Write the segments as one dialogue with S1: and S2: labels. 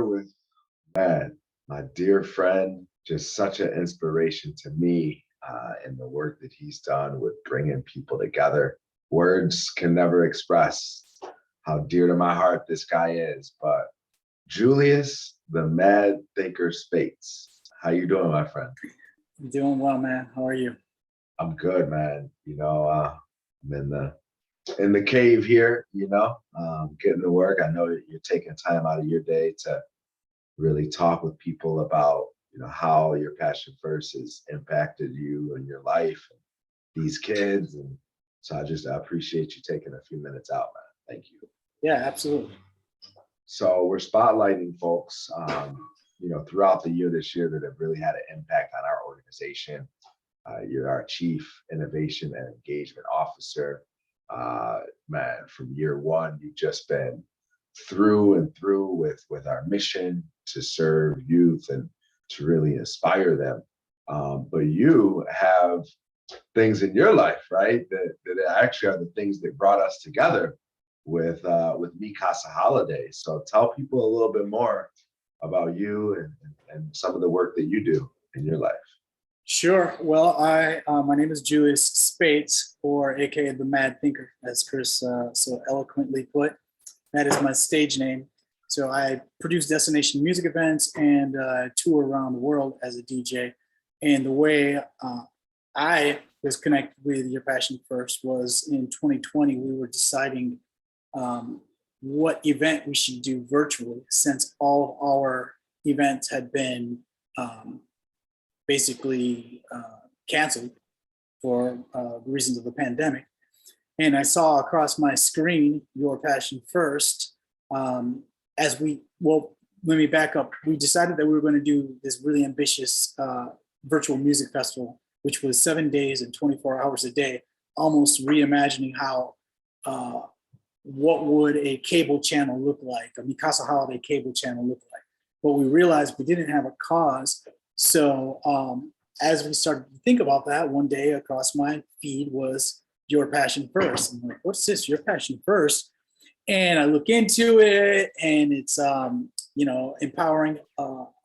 S1: with, man, my dear friend, just such an inspiration to me in the work that he's done with bringing people together. Words can never express how dear to my heart this guy is, but Julius, the Mad Thinker Spates. How you doing, my friend?
S2: Doing well, man. How are you?
S1: I'm good, man. I'm in the cave here, getting to work. I know that you're taking time out of your day to really talk with people about, how your passion first has impacted you and your life and these kids. And so I appreciate you taking a few minutes out, man. Thank you.
S2: Yeah, absolutely.
S1: So we're spotlighting folks, throughout the year this year that have really had an impact on our organization. You're our Chief Innovation and Engagement Officer. Man, from year one, you've just been through and through with our mission to serve youth and to really inspire them. But you have things in your life, right, that actually are the things that brought us together with Mi Casa Holiday. So tell people a little bit more about you and some of the work that you do in your life.
S2: Sure. Well, my name is Julius Spates, or AKA the Mad Thinker, as Chris so eloquently put. That is my stage name. So I produce destination music events and tour around the world as a DJ. And the way I was connected with Your Passion First was in 2020. We were deciding what event we should do virtually, since all of our events had been basically canceled for reasons of the pandemic. And I saw across my screen, Your Passion First, let me back up. We decided that we were going to do this really ambitious virtual music festival, which was 7 days and 24 hours a day, almost reimagining how, what would a cable channel look like, a Mi Casa Holiday cable channel look like. But we realized we didn't have a cause. So as we started to think about that, one day across my feed was Your Passion First. I'm like, what's this, Your Passion First? And I look into it, and it's empowering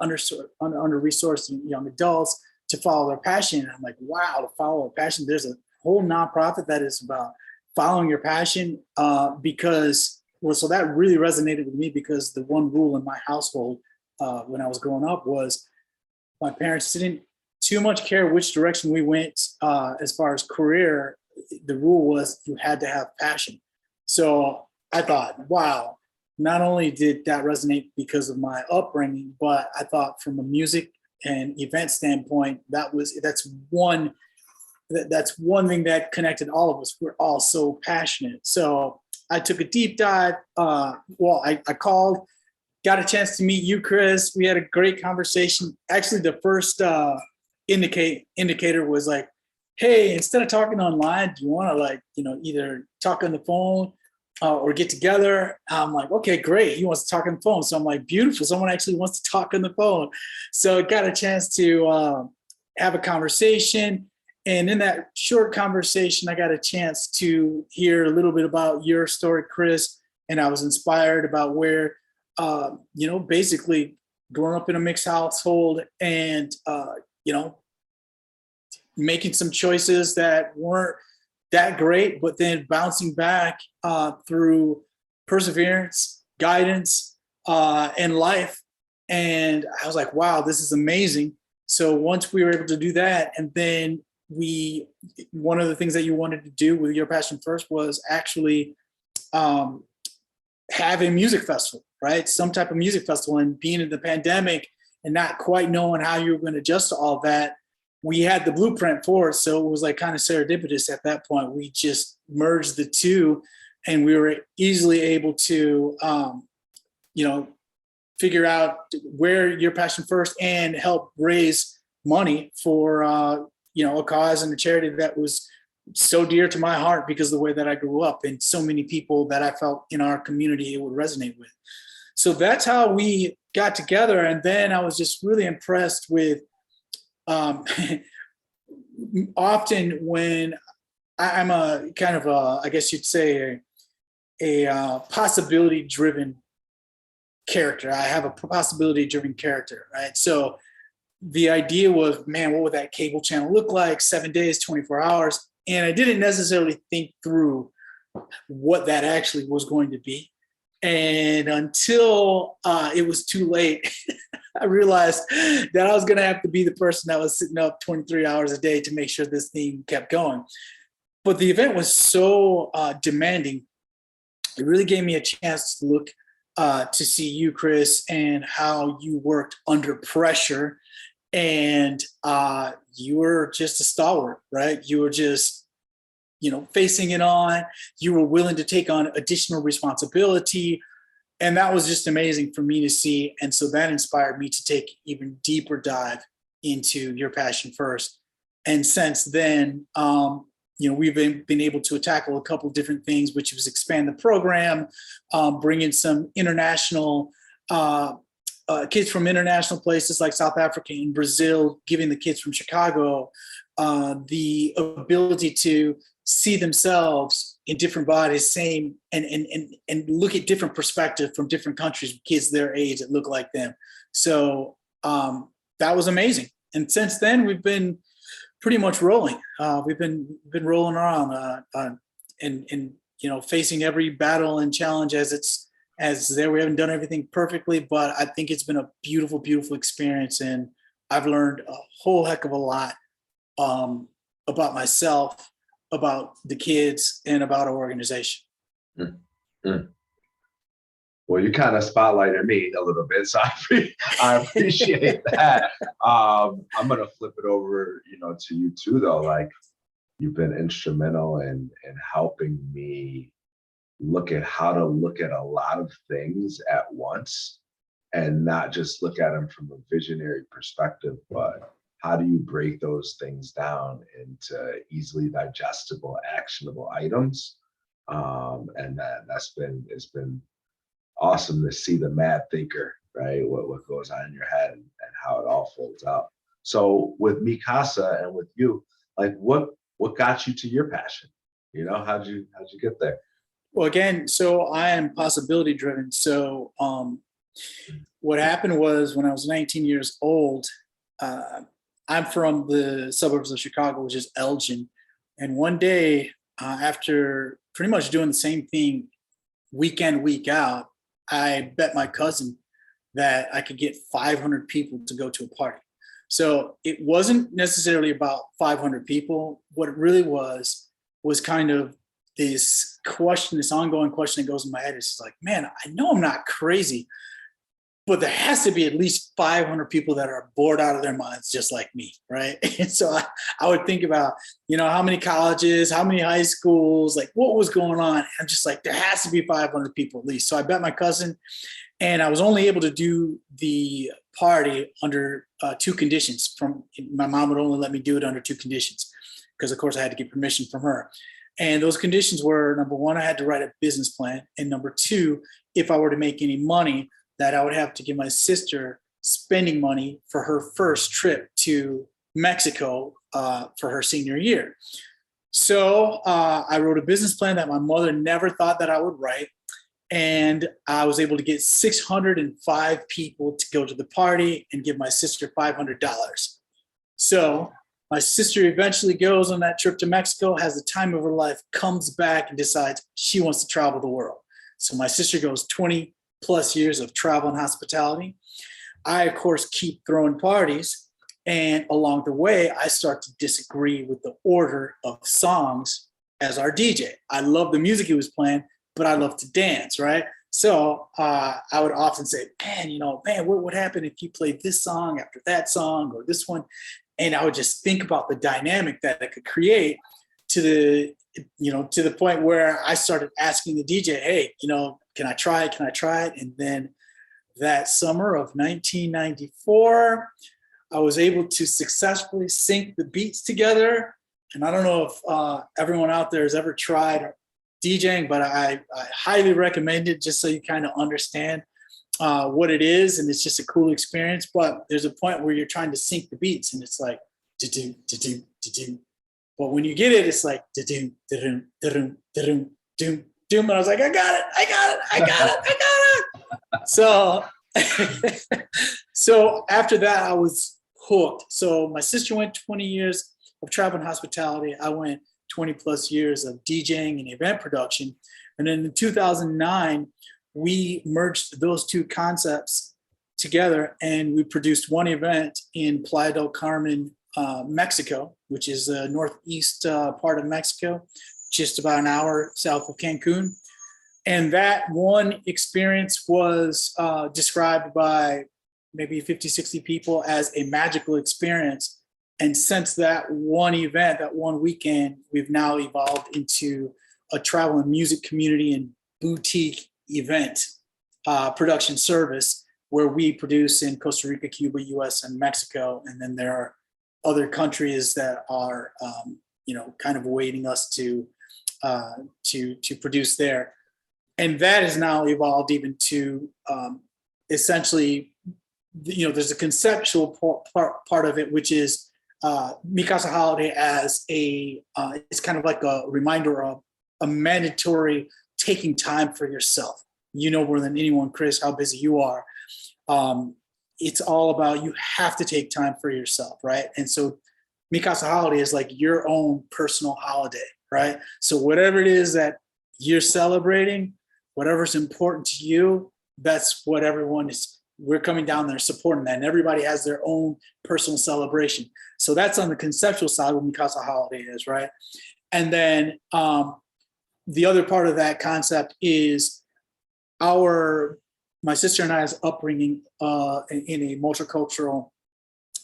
S2: under-resourced young adults to follow their passion. And I'm like, wow, to follow a passion. There's a whole nonprofit that is about following your passion so that really resonated with me, because the one rule in my household when I was growing up was my parents didn't too much care which direction we went as far as career. The rule was you had to have passion. So I thought, wow, not only did that resonate because of my upbringing, but I thought from a music and event standpoint, that's one thing that connected all of us. We're all so passionate. So I took a deep dive. I called, got a chance to meet you, Chris. We had a great conversation. Actually, the first indicator was like, hey, instead of talking online, do you want to either talk on the phone or get together? I'm like, okay, great. He wants to talk on the phone. So I'm like, beautiful. Someone actually wants to talk on the phone. So I got a chance to have a conversation. And in that short conversation, I got a chance to hear a little bit about your story, Chris. And I was inspired about where, basically growing up in a mixed household and, making some choices that weren't that great, but then bouncing back through perseverance, guidance, and life. And I was like, wow, this is amazing. So once we were able to do that, and then one of the things that you wanted to do with Your Passion First was actually have a music festival, right? Some type of music festival. And being in the pandemic and not quite knowing how you were going to adjust to all that, we had the blueprint for it. So it was like kind of serendipitous at that point. We just merged the two, and we were easily able to, figure out where Your Passion First and help raise money for, a cause and a charity that was so dear to my heart because of the way that I grew up, and so many people that I felt in our community it would resonate with. So that's how we got together. And then I was just really impressed with, often when I'm a kind of I guess you'd say a possibility driven character. I have a possibility driven character, right? So the idea was, man, what would that cable channel look like? 7 days, 24 hours. And I didn't necessarily think through what that actually was going to be. And until it was too late, I realized that I was going to have to be the person that was sitting up 23 hours a day to make sure this thing kept going. But the event was so demanding. It really gave me a chance to look to see you, Chris, and how you worked under pressure. And you were just a stalwart, right? You were just, facing it on. You were willing to take on additional responsibility. And that was just amazing for me to see. And so that inspired me to take even deeper dive into Your Passion First. And since then, we've been able to tackle a couple of different things, which was expand the program, bring in some international kids from international places like South Africa and Brazil, giving the kids from Chicago the ability to see themselves in different bodies, same and look at different perspective from different countries, kids their age that look like them. So that was amazing. And since then, we've been pretty much rolling. We've been rolling around and facing every battle and challenge as there. We haven't done everything perfectly, but I think it's been a beautiful, beautiful experience, and I've learned a whole heck of a lot about myself, about the kids, and about our organization.
S1: Mm-hmm. Well, you kind of spotlighted me a little bit, so I appreciate that. I'm gonna flip it over, to you too, though. Like, you've been instrumental in helping me look at how to look at a lot of things at once, and not just look at them from a visionary perspective, but how do you break those things down into easily digestible, actionable items? And it's been awesome to see the mad thinker, right? What goes on in your head and how it all folds out. So with Mikasa and with you, like what got you to your passion? How'd you get there?
S2: Well, again, so I am possibility driven. So what happened was when I was 19 years old, I'm from the suburbs of Chicago, which is Elgin. And one day, after pretty much doing the same thing week in, week out, I bet my cousin that I could get 500 people to go to a party. So it wasn't necessarily about 500 people. What it really was kind of this question, this ongoing question that goes in my head. It's like, man, I know I'm not crazy, but there has to be at least 500 people that are bored out of their minds just like me, right? And so I would think about, how many colleges, how many high schools, like what was going on. I'm just like, there has to be 500 people at least. So I bet my cousin, and I was only able to do the party under two conditions. My mom would only let me do it under two conditions, because of course I had to get permission from her. And those conditions were, number one, I had to write a business plan. And number two, if I were to make any money, that I would have to give my sister spending money for her first trip to Mexico for her senior year. So I wrote a business plan that my mother never thought that I would write. And I was able to get 605 people to go to the party and give my sister $500. So my sister eventually goes on that trip to Mexico, has the time of her life, comes back and decides she wants to travel the world. So my sister goes 20 plus years of travel and hospitality. I, of course, keep throwing parties. And along the way, I start to disagree with the order of songs as our DJ. I love the music he was playing, but I love to dance, right? So I would often say, man, what would happen if you played this song after that song or this one? And I would just think about the dynamic that I could create to the point where I started asking the DJ, hey, can I try it? Can I try it? And then that summer of 1994, I was able to successfully sync the beats together. And I don't know if everyone out there has ever tried DJing, but I highly recommend it just so you kind of understand what it is. And it's just a cool experience. But there's a point where you're trying to sync the beats and it's like, da-do, da-do, da-do. But when you get it, it's like, da-do, da-do, da-do, da-do, doom, doom. And I was like, I got it. So, so after that, I was hooked. So my sister went 20 years of travel and hospitality. I went 20 plus years of DJing and event production. And then in 2009, we merged those two concepts together and we produced one event in Playa del Carmen, Mexico, which is the northeast part of Mexico, just about an hour south of Cancun. And that one experience was described by maybe 50, 60 people as a magical experience. And since that one event, that one weekend, we've now evolved into a travel and music community and boutique event production service where we produce in Costa Rica, Cuba, US, and Mexico. And then there are other countries that are, kind of awaiting us to produce there. And that has now evolved even to essentially, there's a conceptual part of it, which is Mi Casa Holiday as it's kind of like a reminder of a mandatory taking time for yourself. You know more than anyone, Chris, how busy you are. It's all about you have to take time for yourself, right? And so Mi Casa Holiday is like your own personal holiday, right? So whatever it is that you're celebrating, whatever's important to you, that's what everyone is. We're coming down there supporting that, and everybody has their own personal celebration. So that's on the conceptual side what Mi Casa Holiday is, right? And then the other part of that concept is my sister and I's upbringing in a multicultural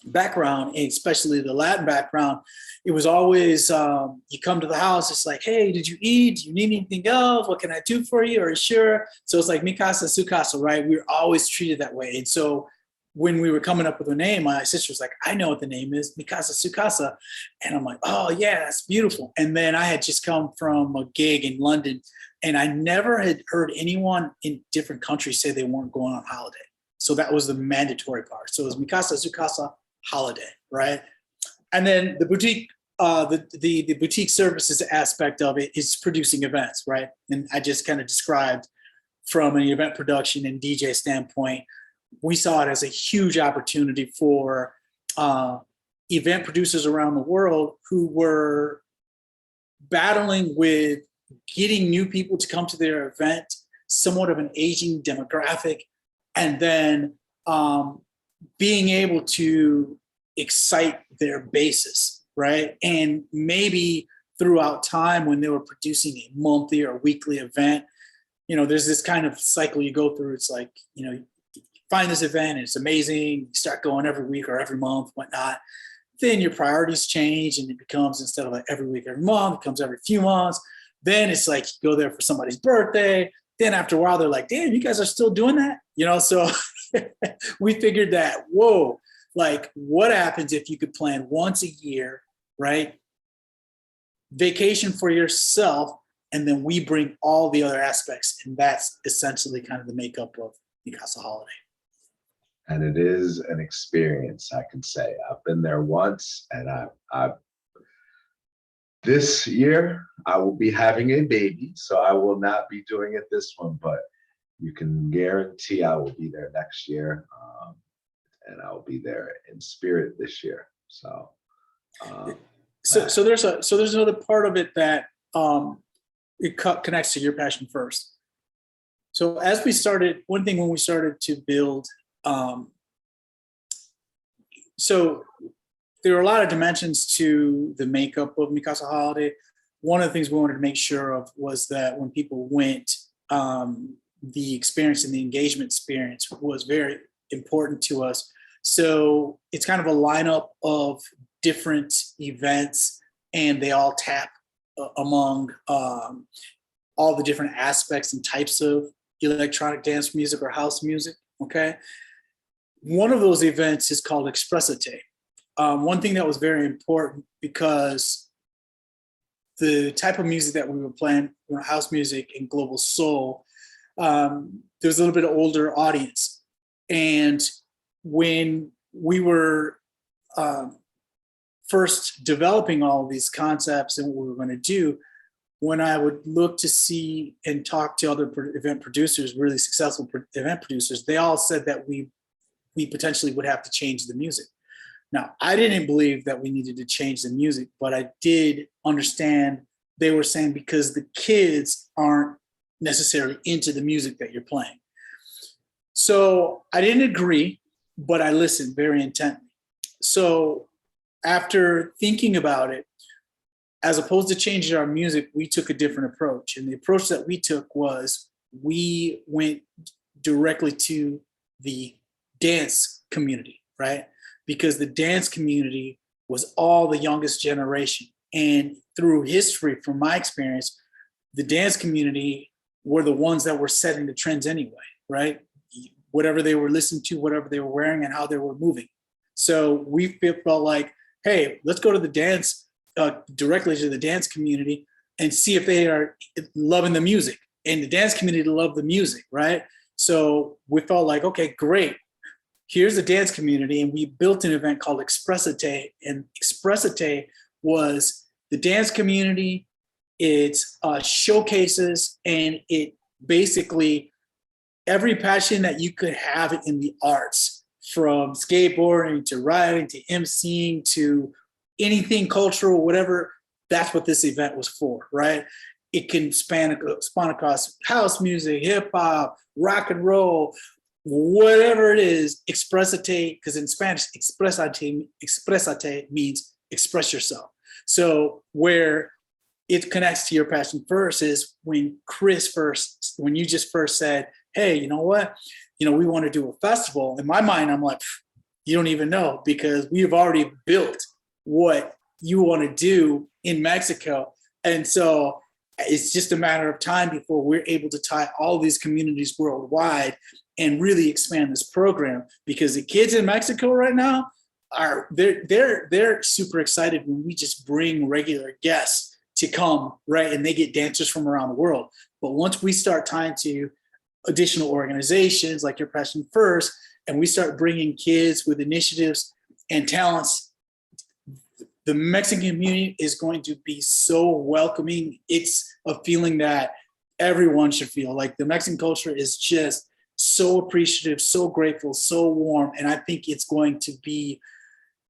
S2: background, especially the Latin background. It was always you come to the house, it's like, hey, did you eat? Do you need anything else? What can I do for you? Are you sure? So it's like mi casa, su casa, right? We were always treated that way. And so when we were coming up with a name, my sister was like, I know what the name is, mi casa, su casa. And I'm like, oh yeah, that's beautiful. And then I had just come from a gig in London and I never had heard anyone in different countries say they weren't going on holiday. So that was the mandatory part. So it was mi casa, su casa, holiday, right? And then the boutique, the boutique services aspect of it is producing events, right? And I just kind of described from an event production and DJ standpoint, we saw it as a huge opportunity for event producers around the world who were battling with getting new people to come to their event, somewhat of an aging demographic, and then being able to excite their bases, right? And maybe throughout time when they were producing a monthly or weekly event, there's this kind of cycle you go through. It's like, you find this event and it's amazing. You start going every week or every month, whatnot. Then your priorities change and it becomes, instead of like every week, every month, it becomes every few months. Then it's like you go there for somebody's birthday. Then after a while, they're like, damn, you guys are still doing that? So we figured that, whoa, like what happens if you could plan once a year, right? Vacation for yourself, and then we bring all the other aspects. And that's essentially kind of the makeup of Mi Casa Holiday.
S1: And it is an experience, I can say. I've been there once, and I this year I will be having a baby, so I will not be doing it this one, but you can guarantee I will be there next year, and I'll be there in spirit this year. So
S2: there's another part of it that it connects to Your Passion First. So as we started, one thing when we started to build, so there are a lot of dimensions to the makeup of Mi Casa Holiday. One of the things we wanted to make sure of was that when people went, the experience and the engagement experience was very important to us. So it's kind of a lineup of different events, and they all tap among all the different aspects and types of electronic dance music or house music, okay? One of those events is called Expressate. One thing that was very important, because the type of music that we were playing, house music and global soul, there was a little bit of older audience. And when we were first developing all of these concepts and what we were going to do, when I would look to see and talk to other event producers, really successful event producers, they all said that we potentially would have to change the music. Now, I didn't believe that we needed to change the music, but I did understand they were saying because the kids aren't necessarily into the music that you're playing. So I didn't agree, but I listened very intently. So after thinking about it, as opposed to changing our music, we took a different approach. And the approach that we took was we went directly to the dance community, right? Because the dance community was all the youngest generation. And through history, from my experience, the dance community were the ones that were setting the trends anyway, right? Whatever they were listening to, whatever they were wearing, and how they were moving. So we felt like, hey, let's go to the dance, directly to the dance community and see if they are loving the music. And the dance community loved the music, right? So we felt like, okay, great. Here's the dance community. And we built an event called Expressate. And Expressate was the dance community. It's showcases, and it basically every passion that you could have in the arts, from skateboarding to riding to emceeing to anything cultural, whatever, that's what this event was for, right? It can span across house music, hip hop, rock and roll, whatever it is. Expressate, because in Spanish, expressate means express yourself. So where it connects to Your Passion First is when you just first said, hey, you know what? We want to do a festival. In my mind, I'm like, you don't even know, because we've already built what you want to do in Mexico. And so it's just a matter of time before we're able to tie all these communities worldwide and really expand this program, because the kids in Mexico right now they're super excited when we just bring regular guests to come, right? And they get dancers from around the world. But once we start tying to additional organizations like Your Passion First, and we start bringing kids with initiatives and talents, the Mexican community is going to be so welcoming. It's a feeling that everyone should feel. Like, the Mexican culture is just so appreciative, so grateful, so warm. And I think it's going to be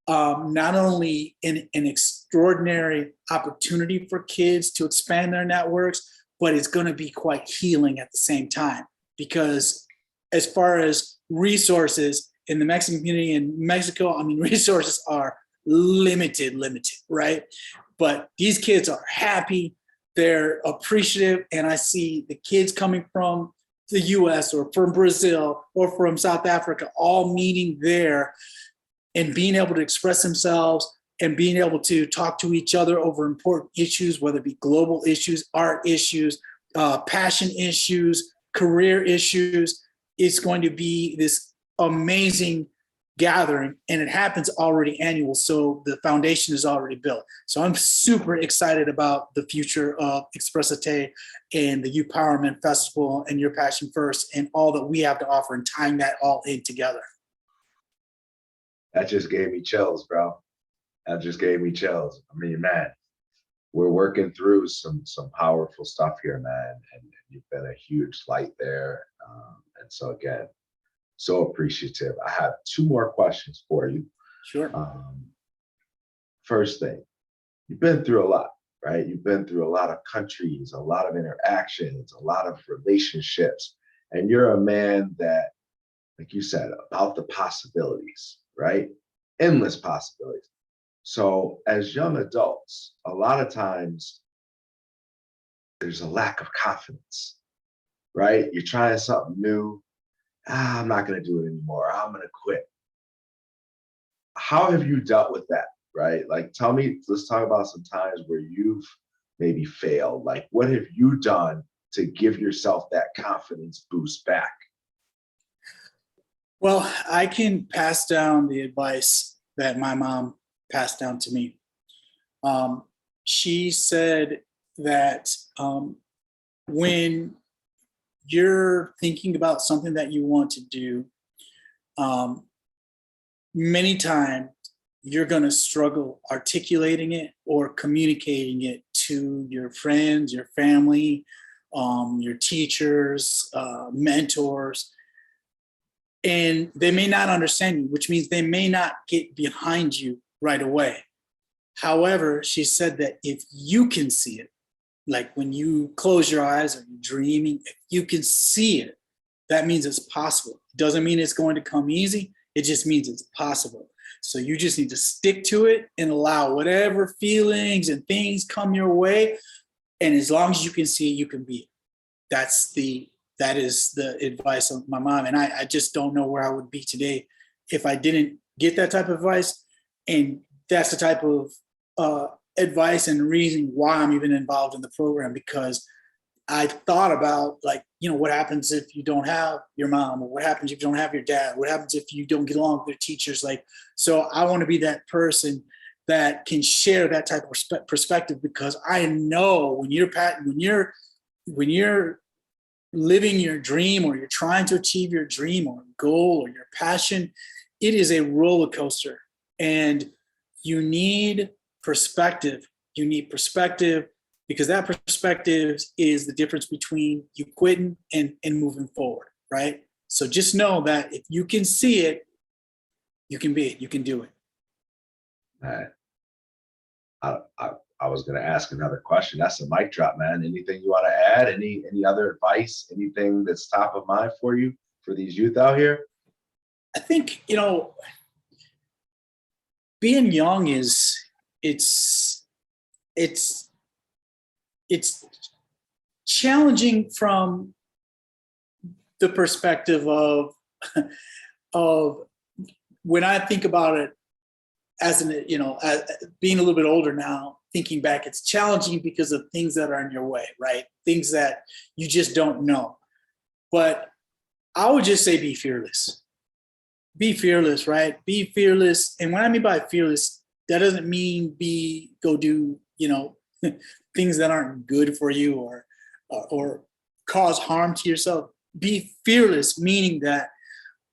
S2: not only an extraordinary opportunity for kids to expand their networks, but it's going to be quite healing at the same time. Because as far as resources in the Mexican community in Mexico, I mean, resources are limited, right? But these kids are happy, they're appreciative, and I see the kids coming from the US or from Brazil or from South Africa all meeting there and being able to express themselves and being able to talk to each other over important issues, whether it be global issues, art issues, passion issues, career issues. It's going to be this amazing gathering, and it happens already annual. So the foundation is already built. So I'm super excited about the future of Expressate and the YourPassion1st Festival and Your Passion First and all that we have to offer, and tying that all in together.
S1: That just gave me chills, bro. That just gave me chills. I mean, man, we're working through some powerful stuff here, man, and you've been a huge light there. And so again, so appreciative. I have two more questions for you.
S2: Sure.
S1: First thing, you've been through a lot, right? You've been through a lot of countries, a lot of interactions, a lot of relationships, and you're a man that, like you said, about the possibilities, right? Endless possibilities. So as young adults, a lot of times there's a lack of confidence, right? You're trying something new. I'm not going to do it anymore. I'm going to quit. How have you dealt with that, right? Like, tell me, let's talk about some times where you've maybe failed. Like, what have you done to give yourself that confidence boost back?
S2: Well, I can pass down the advice that my mom passed down to me. She said that when you're thinking about something that you want to do, many times you're going to struggle articulating it or communicating it to your friends, your family, your teachers, mentors, and they may not understand you, which means they may not get behind you right away. However, she said that if you can see it, like when you close your eyes or you're dreaming, if you can see it, that means it's possible. It doesn't mean it's going to come easy. It just means it's possible. So you just need to stick to it and allow whatever feelings and things come your way. And as long as you can see it, you can be it. That is the advice of my mom. And I just don't know where I would be today if I didn't get that type of advice. And that's the type of advice and reason why I'm even involved in the program, because I thought about, like, what happens if you don't have your mom, or what happens if you don't have your dad? What happens if you don't get along with your teachers? Like, so I want to be that person that can share that type of perspective, because I know when you're living your dream, or you're trying to achieve your dream or goal or your passion, it is a roller coaster, and you need perspective. You need perspective, because that perspective is the difference between you quitting and moving forward, right? So just know that if you can see it, you can be it. You can do it.
S1: I was going to ask another question. That's a mic drop, man. Anything you want to add? Any other advice? Anything that's top of mind for you, for these youth out here?
S2: I think, being young it's challenging from the perspective of when I think about it as being a little bit older now, thinking back, it's challenging because of things that are in your way, right? Things that you just don't know. But I would just say be fearless. Be fearless, right? Be fearless. And what I mean by fearless, that doesn't mean go do, things that aren't good for you or cause harm to yourself. Be fearless, meaning that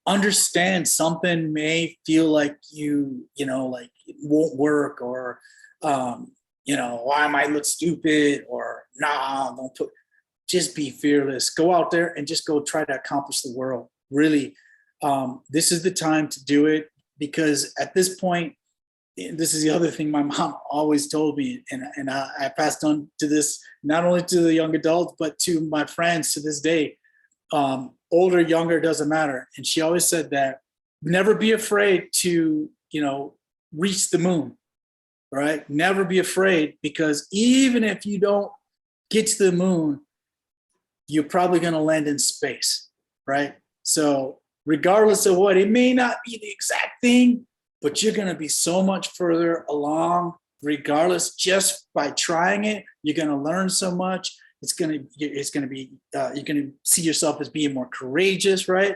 S2: understand something may feel like like it won't work, or why might look stupid, or don't put. Just be fearless. Go out there and just go try to accomplish the world. Really, this is the time to do it, because at this point, this is the other thing my mom always told me, and I passed on to this, not only to the young adults, but to my friends to this day. Older, younger, doesn't matter. And she always said that never be afraid to, reach the moon, right? Never be afraid, because even if you don't get to the moon, you're probably going to land in space, right? So regardless of what, it may not be the exact thing, but you're going to be so much further along regardless. Just by trying it, you're going to learn so much. It's going to be, you're going to see yourself as being more courageous, right?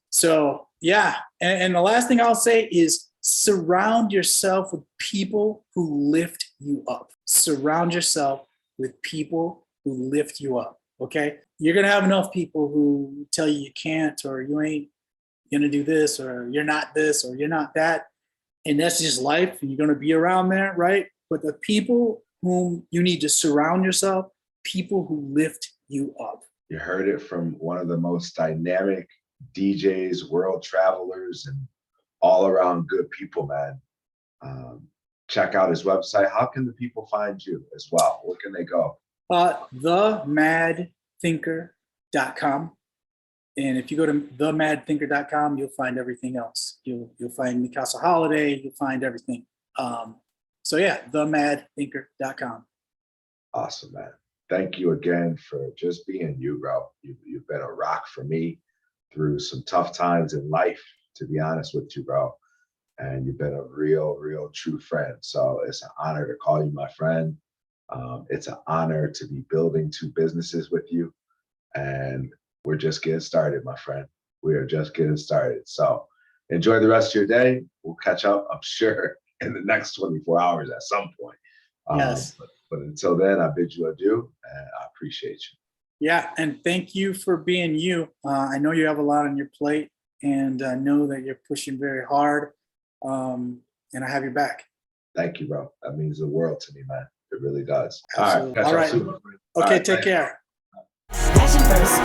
S2: So yeah. And the last thing I'll say is surround yourself with people who lift you up. Surround yourself with people who lift you up. Okay. You're going to have enough people who tell you you can't, or you ain't going to do this, or you're not this, or you're not that. And that's just life. And you're going to be around there. Right. But the people whom you need to surround yourself, people who lift you up.
S1: You heard it from one of the most dynamic DJs, world travelers, and all around good people, man. Check out his website. How can the people find you as well? Where can they go?
S2: TheMadThinker.com. And if you go to TheMadThinker.com, you'll find everything else. You'll find Mikasa Holiday. You'll find everything. So yeah, TheMadThinker.com.
S1: Awesome, man. Thank you again for just being you, bro. You've been a rock for me through some tough times in life, to be honest with you, bro. And you've been a real, true friend. So it's an honor to call you my friend. It's an honor to be building two businesses with you. And we're just getting started, my friend. We are just getting started. So enjoy the rest of your day. We'll catch up, I'm sure, in the next 24 hours at some point.
S2: Yes.
S1: But until then, I bid you adieu, and I appreciate you.
S2: Yeah, and thank you for being you. I know you have a lot on your plate, and I know that you're pushing very hard. and I have your back.
S1: Thank you, bro. That means the world to me, man. It really does.
S2: Absolutely.
S1: Catch
S2: All
S1: up
S2: right.
S1: soon.
S2: Okay,
S1: right,
S2: take
S1: thanks.
S2: care.
S3: Passion first.